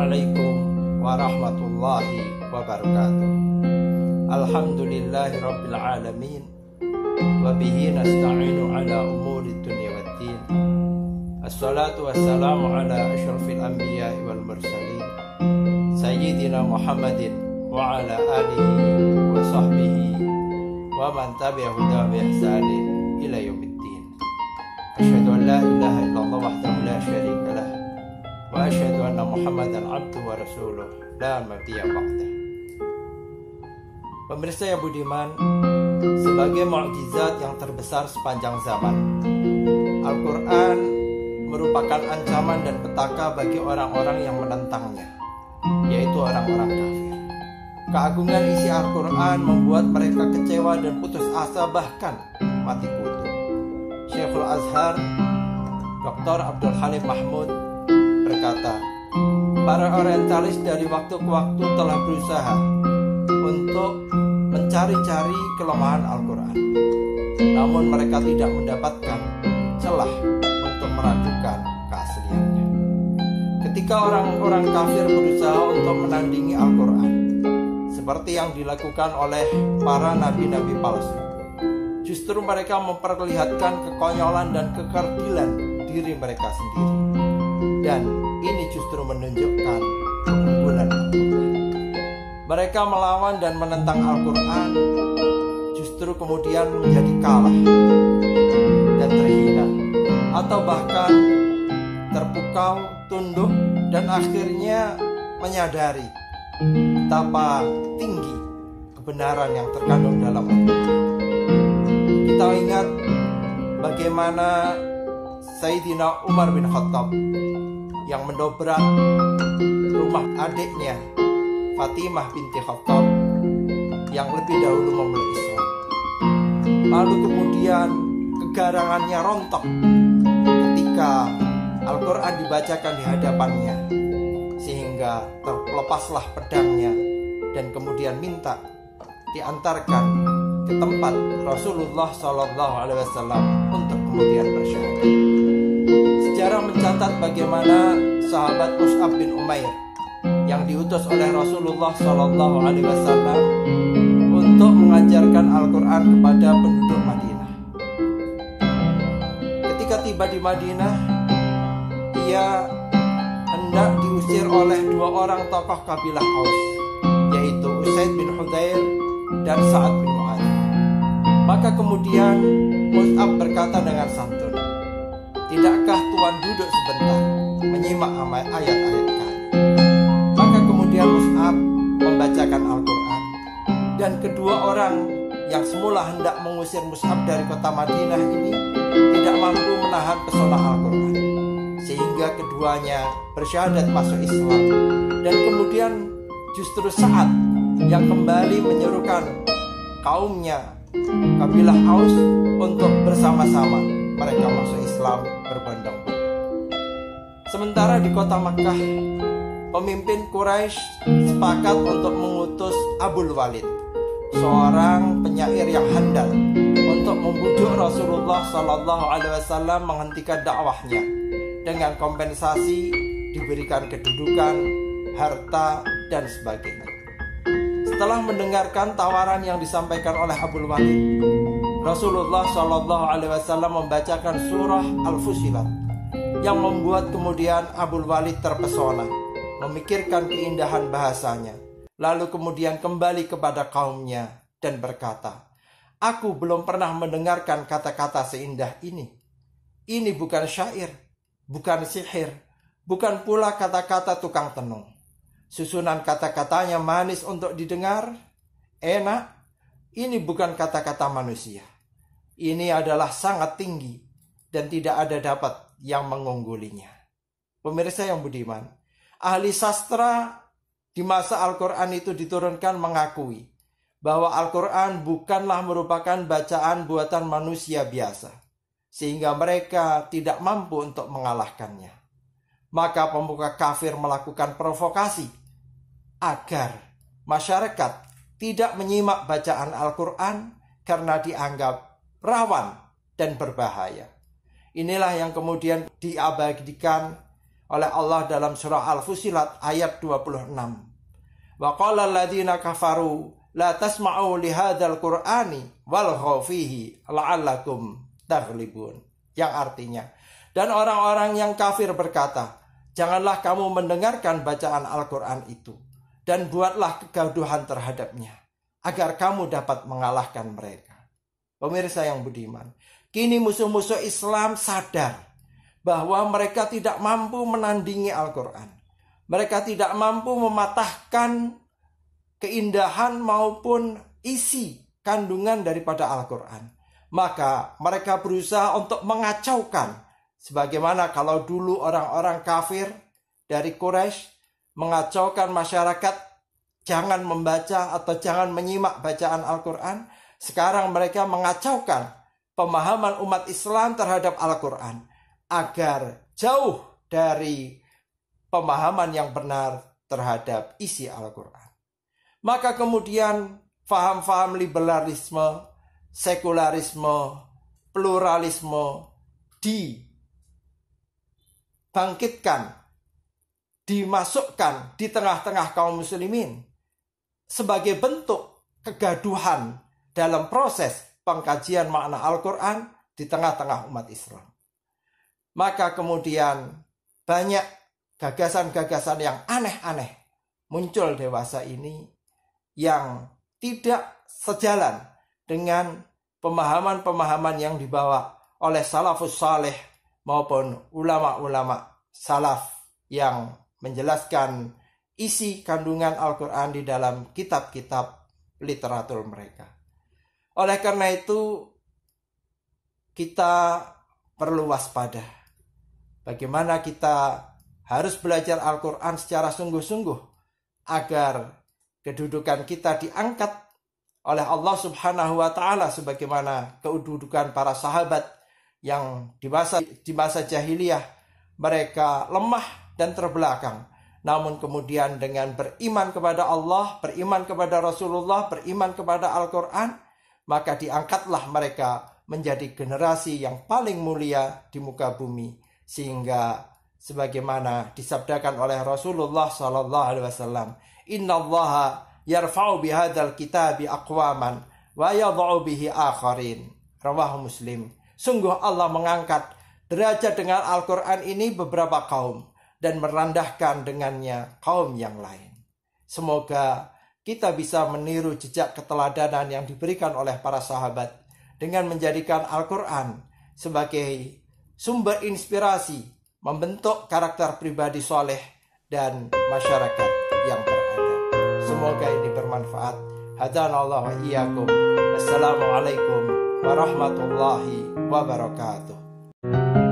Assalamualaikum warahmatullahi wabarakatuh. Alhamdulillahi rabbil alamin. Wabihi nasta'inu ala umuri dunya waddin. Assalatu wassalamu ala asyrafil anbiya'i wal mursalin Sayyidina Muhammadin wa ala alihi wa sahbihi wa man tabi'ahu bi ihsanin ila yaumiddin. Asyhadu an la ilaha illallah wahdahu la syarika lah wa asyhadu anna Muhammadan abduhu wa rasuluh la nabiyya ba'dah. Pemirsa yang budiman, sebagai mukjizat yang terbesar sepanjang zaman, Al-Quran merupakan ancaman dan petaka bagi orang-orang yang menentangnya, yaitu orang-orang kafir. Keagungan isi Al-Quran membuat mereka kecewa dan putus asa, bahkan mati kutu. Syekhul Azhar Dr. Abdul Halim Mahmud berkata, para orientalis dari waktu ke waktu telah berusaha untuk mencari-cari kelemahan Al-Quran, namun mereka tidak mendapatkan celah untuk meragukan keasliannya. Ketika orang-orang kafir berusaha untuk menandingi Al-Quran, seperti yang dilakukan oleh para nabi-nabi palsu, justru mereka memperlihatkan kekonyolan dan kekerdilan diri mereka sendiri. Dan ini justru menunjukkan keunggulan Al-Quran. Mereka melawan dan menentang Al-Quran, justru kemudian menjadi kalah dan terhina, atau bahkan terpukau, tunduk, dan akhirnya menyadari betapa tinggi kebenaran yang terkandung dalam Al-Quran. Kita ingat bagaimana Sayyidina Umar bin Khattab yang mendobrak rumah adiknya Fatimah binti Khattab yang lebih dahulu memeluk Islam. Lalu kemudian kegarangannya rontok ketika Al-Quran dibacakan di hadapannya, sehingga terlepaslah pedangnya dan kemudian minta diantarkan ke tempat Rasulullah SAW untuk kemudian bersyahadat. Sejarah mencatat bagaimana sahabat Mus'ab bin Umair yang diutus oleh Rasulullah SAW untuk mengajarkan Al-Quran kepada penduduk Madinah. Ketika tiba di Madinah, ia hendak diusir oleh dua orang tokoh kabilah Aus, yaitu Usaid bin Hudzair dan Sa'ad bin Mu'adz. Maka kemudian Mus'ab berkata dengan santun, "Tidakkah Tuan duduk sebentar menyimak ayat-ayat kami?" Maka kemudian Mus'ab membacakan Al-Quran, dan kedua orang yang semula hendak mengusir Mus'ab dari kota Madinah ini tidak mampu menahan pesona Al-Quran, sehingga keduanya bersyahadat masuk Islam. Dan kemudian justru Sa'ad yang kembali menyerukan kaumnya kabilah Aus untuk bersama-sama mereka masuk Islam berbondong-bondong. Sementara di kota Makkah, pemimpin Quraisy sepakat untuk mengutus Abul Walid, seorang penyair yang handal, untuk membujuk Rasulullah SAW menghentikan dakwahnya dengan kompensasi diberikan kedudukan, harta, dan sebagainya. Setelah mendengarkan tawaran yang disampaikan oleh Abul Walid, Rasulullah SAW membacakan surah Al-Fussilat yang membuat kemudian Abul Walid terpesona, memikirkan keindahan bahasanya, lalu kemudian kembali kepada kaumnya dan berkata, "Aku belum pernah mendengarkan kata-kata seindah ini. Ini bukan syair, bukan sihir, bukan pula kata-kata tukang tenung. Susunan kata-katanya manis untuk didengar, enak. Ini bukan kata-kata manusia. Ini adalah sangat tinggi dan tidak ada dapat yang mengunggulinya." Pemirsa yang budiman, ahli sastra di masa Al-Quran itu diturunkan mengakui bahwa Al-Quran bukanlah merupakan bacaan buatan manusia biasa, sehingga mereka tidak mampu untuk mengalahkannya. Maka pemuka kafir melakukan provokasi agar masyarakat tidak menyimak bacaan Al-Quran karena dianggap rawan dan berbahaya. Inilah yang kemudian diabadikan oleh Allah dalam surah Al-Fusilat ayat 26. Wa qala alladziina kafaru la tasma'u li hadzal qur'ani walghaw fihi la'allakum taghlibun. Yang artinya, dan orang-orang yang kafir berkata, janganlah kamu mendengarkan bacaan Al-Quran itu, dan buatlah kegaduhan terhadapnya, agar kamu dapat mengalahkan mereka. Pemirsa yang budiman, kini musuh-musuh Islam sadar bahwa mereka tidak mampu menandingi Al-Quran. Mereka tidak mampu mematahkan keindahan maupun isi kandungan daripada Al-Quran. Maka mereka berusaha untuk mengacaukan. Sebagaimana kalau dulu orang-orang kafir dari Quraisy mengacaukan masyarakat, jangan membaca atau jangan menyimak bacaan Al-Quran. Sekarang mereka mengacaukan pemahaman umat Islam terhadap Al-Quran agar jauh dari pemahaman yang benar terhadap isi Al-Quran. Maka kemudian faham-faham liberalisme, sekularisme, pluralisme dibangkitkan, dimasukkan di tengah-tengah kaum muslimin sebagai bentuk kegaduhan dalam proses pengkajian makna Al-Quran di tengah-tengah umat Islam. Maka kemudian banyak gagasan-gagasan yang aneh-aneh muncul dewasa ini yang tidak sejalan dengan pemahaman-pemahaman yang dibawa oleh salafus saleh maupun ulama-ulama salaf yang menjelaskan isi kandungan Al-Quran di dalam kitab-kitab literatur mereka. Oleh karena itu, kita perlu waspada. Bagaimana kita harus belajar Al-Quran secara sungguh-sungguh agar kedudukan kita diangkat oleh Allah Subhanahu wa Ta'ala sebagaimana kedudukan para sahabat yang di masa jahiliyah mereka lemah dan terbelakang. Namun kemudian dengan beriman kepada Allah, beriman kepada Rasulullah, beriman kepada Al-Quran, maka diangkatlah mereka menjadi generasi yang paling mulia di muka bumi. Sehingga sebagaimana disabdakan oleh Rasulullah SAW, innallaha yarfa'u bihadzal kitabi aqwaman wa yadh'u bihi akharin. Rawahu Muslim. Sungguh Allah mengangkat derajat dengan Al-Quran ini beberapa kaum dan merendahkan dengannya kaum yang lain. Semoga kita bisa meniru jejak keteladanan yang diberikan oleh para sahabat dengan menjadikan Al-Quran sebagai sumber inspirasi membentuk karakter pribadi soleh dan masyarakat yang beradab. Semoga ini bermanfaat. Hadanallahu wa iyyakum. Assalamualaikum warahmatullahi wabarakatuh.